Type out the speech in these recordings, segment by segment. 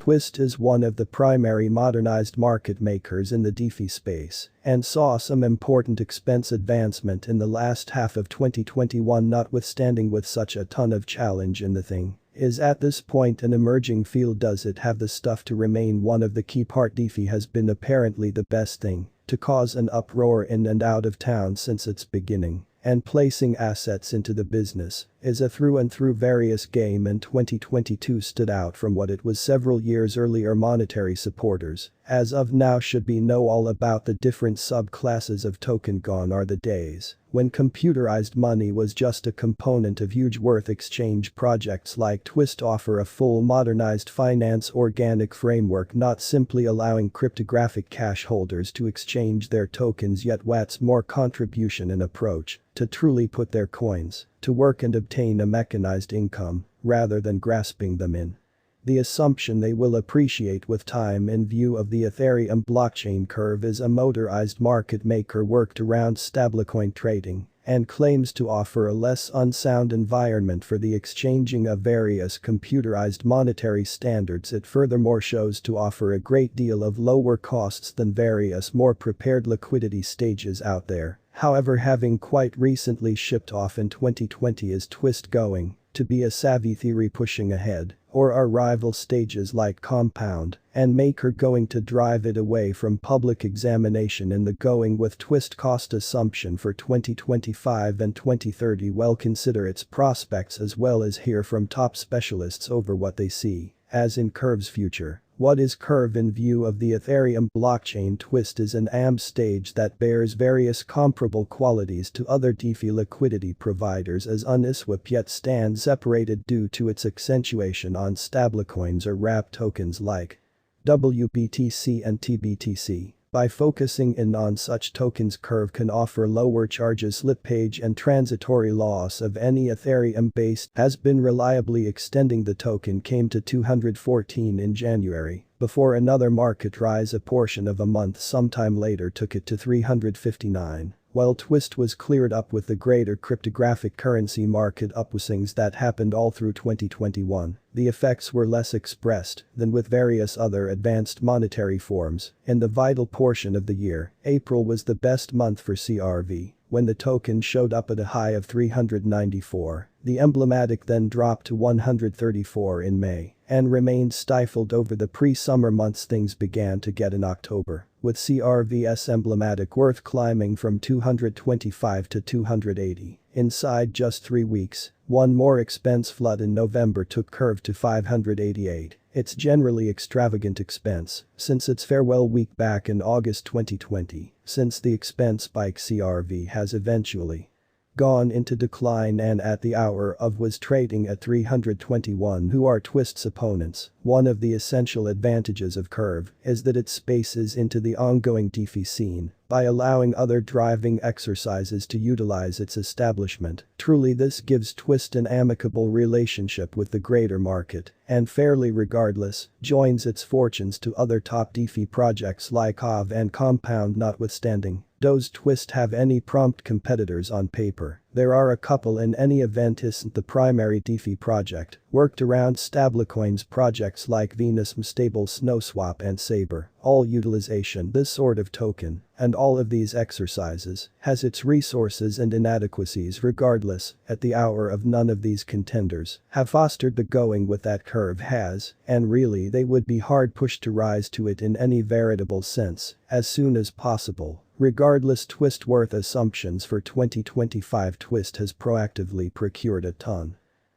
Twist is one of the primary modernized market makers in the DeFi space and saw some important expense advancement in the last half of 2021 notwithstanding with such a ton of challenge in the thing. Is at this point an emerging field. Does it have the stuff to remain one of the key part? DeFi has been apparently the best thing to cause an uproar in and out of town since its beginning. And placing assets into the business is a through and through various game, and 2022 stood out from what it was several years earlier. Monetary supporters as of now should be know all about the different subclasses of token. Gone are the days when computerized money was just a component of huge worth. Exchange projects like Twist offer a full modernized finance organic framework, not simply allowing cryptographic cash holders to exchange their tokens, yet what's more, contribution and approach to truly put their coins to work and obtain a mechanized income rather than grasping them in. The assumption they will appreciate with time. In view of the Ethereum blockchain, Curve is a motorized market maker worked around stablecoin trading and claims to offer a less unsound environment for the exchanging of various computerized monetary standards. It furthermore shows to offer a great deal of lower costs than various more prepared liquidity stages out there. However, having quite recently shipped off in 2020, is Twist going to be a savvy theory pushing ahead, or are rival stages like Compound and Maker going to drive it away from public examination? In the going with Twist cost assumption for 2025 and 2030, well, consider its prospects as well as hear from top specialists over what they see as in Curve's future. What is Curve in view of the Ethereum blockchain? Twist is an AM stage that bears various comparable qualities to other DeFi liquidity providers, as uniswap, yet stands separated due to its accentuation on stablecoins or wrap tokens like WBTC and TBTC. By focusing in on such tokens, Curve can offer lower charges, slippage and transitory loss of any Ethereum-based has been reliably extending. The token came to 214 in January before another market rise a portion of a month sometime later took it to 359. While Twist was cleared up with the greater cryptographic currency market upswings that happened all through 2021, the effects were less expressed than with various other advanced monetary forms. In the vital portion of the year, April was the best month for CRV, when the token showed up at a high of 394. The emblematic then dropped to 134 in May and remained stifled over the pre-summer months. Things began to get in October, with CRV's emblematic worth climbing from 225 to 280 inside just 3 weeks. One more expense flood in November took Curve to 588. Its generally extravagant expense since its farewell week back in August 2020. Since the expense spike, CRV has eventually gone into decline and at the hour of was trading at 321. Who are Twist's opponents? One of the essential advantages of Curve is that it spaces into the ongoing DeFi scene by allowing other driving exercises to utilize its establishment. Truly, this gives Twist an amicable relationship with the greater market and fairly regardless joins its fortunes to other top DeFi projects like CRV and Compound. Notwithstanding, does Twist have any prompt competitors on paper? There are a couple. In any event, isn't the primary DeFi project worked around stablecoins. Projects like Venus, Stable, Snowswap and Saber all utilization this sort of token, and all of these exercises has its resources and inadequacies. Regardless, at the hour of none of these contenders have fostered the going with that Curve has, and really they would be hard pushed to rise to it in any veritable sense as soon as possible. Regardless, Twist worth assumptions for 2025. Twist has proactively procured a ton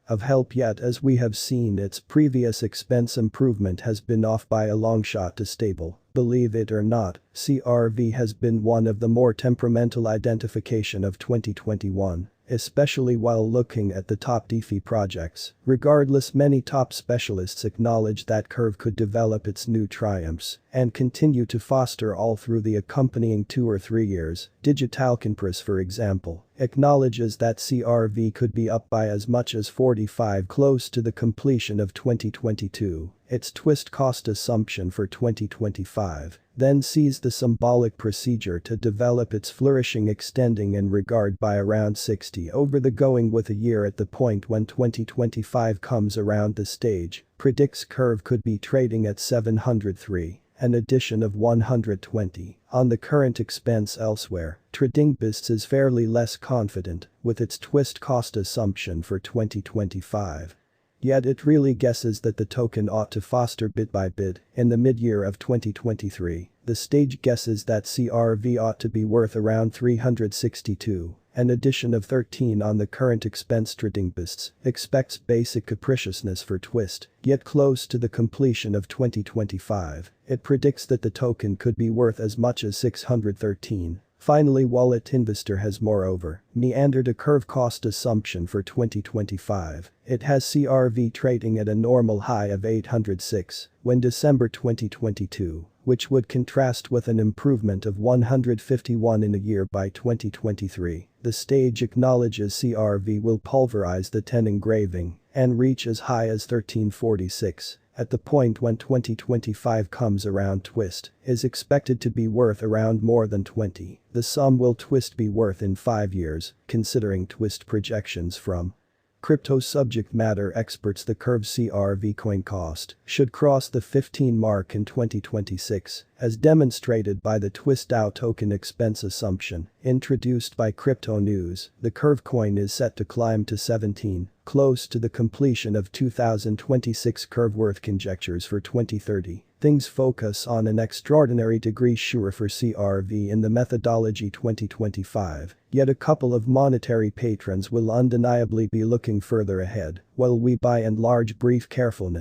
of help, yet as we have seen, its previous expense improvement has been off by a long shot to stable. Believe it or not, CRV has been one of the more temperamental identification of 2021. Especially while looking at the top DeFi projects. Regardless, many top specialists acknowledge that Curve could develop its new triumphs and continue to foster all through the accompanying 2 or 3 years. Digital Compress, for example, acknowledges that CRV could be up by as much as 45 close to the completion of 2022, its twist cost assumption for 2025, then sees the symbolic procedure to develop its flourishing extending in regard by around 60 over the going with a year at the point when 2025 comes around. The stage predicts curve could be trading at 703. An addition of 120 on the current expense elsewhere. TradingBists is fairly less confident with its twist cost assumption for 2025. Yet it really guesses that the token ought to foster bit by bit in the mid-year of 2023. The stage guesses that CRV ought to be worth around 362. An addition of 13 on the current expense. TradingBists expects basic capriciousness for twist, yet close to the completion of 2025, it predicts that the token could be worth as much as 613. Finally, Wallet Investor has moreover meandered a curve cost assumption for 2025. It has CRV trading at a normal high of 806 when December 2022, which would contrast with an improvement of 151 in a year by 2023. The stage acknowledges CRV will pulverize the 10 engraving and reach as high as 1346. At the point when 2025 comes around, twist is expected to be worth around more than 20. The sum will twist be worth in 5 years, considering twist projections from crypto subject matter experts. The curve CRV coin cost should cross the 15 mark in 2026, as demonstrated by the twist DAO token expense assumption introduced by Crypto News. The curve coin is set to climb to 17, close to the completion of 2026 curve worth conjectures for 2030. Things focus on an extraordinary degree sure for CRV in the methodology 2025, yet a couple of monetary patrons will undeniably be looking further ahead, while we by and large brief carefulness.